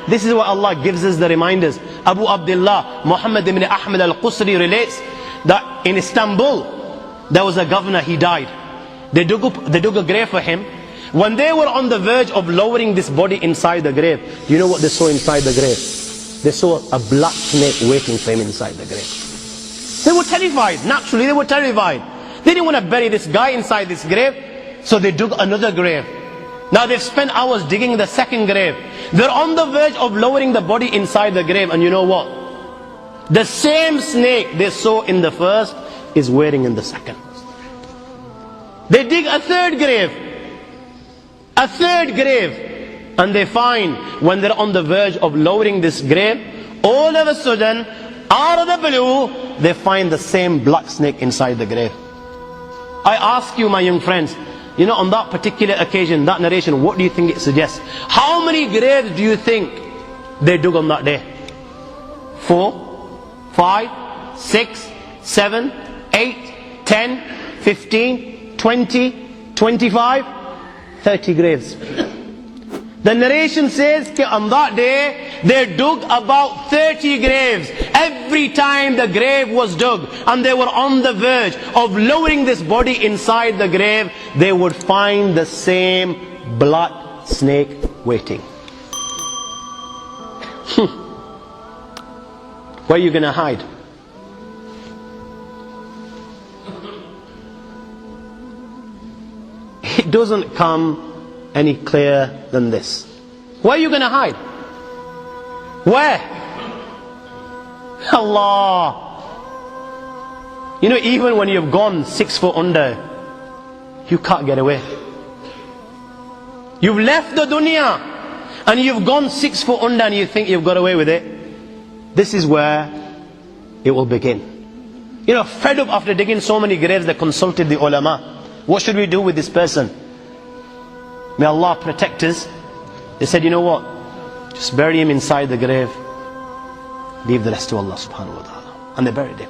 This is what Allah gives us the reminders. Abu Abdullah Muhammad ibn Ahmad al-Qusri relates that in Istanbul there was a governor, he died. They dug a grave for him. When they were on the verge of lowering this body inside the grave, you know what they saw inside the grave? They saw a black snake waiting for him inside the grave. They were terrified. Naturally they were terrified. They didn't want to bury this guy inside this grave, so they dug another grave. Now they've spent hours digging the second grave. They're on the verge of lowering the body inside the grave, and you know what? The same snake they saw in the first is waiting in the second. They dig a third grave. A third grave. And they find, when they're on the verge of lowering this grave, all of a sudden, out of the blue, they find the same black snake inside the grave. I ask you, my young friends, you know, on that particular occasion, that narration, what do you think it suggests? How many graves do you think they dug on that day? 4, 5, 6, 7, 8, 10, 15, 20, 25, 30 graves. The narration says that on that day they dug about 30 graves. Every time the grave was dug and they were on the verge of lowering this body inside the grave, they would find the same black snake waiting. Where are you going to hide? It doesn't come any clearer than this. Where are you going to hide? Where? Allah. You know, even when you've gone 6 foot under, you can't get away. You've left the dunya and you've gone 6 foot under and you think you've got away with it. This is where it will begin. You know, fed up after digging so many graves, they consulted the ulama. What should we do with this person? May Allah protect us. They said, you know what? Just bury him inside the grave. Leave the rest to Allah subhanahu wa ta'ala. And they buried him.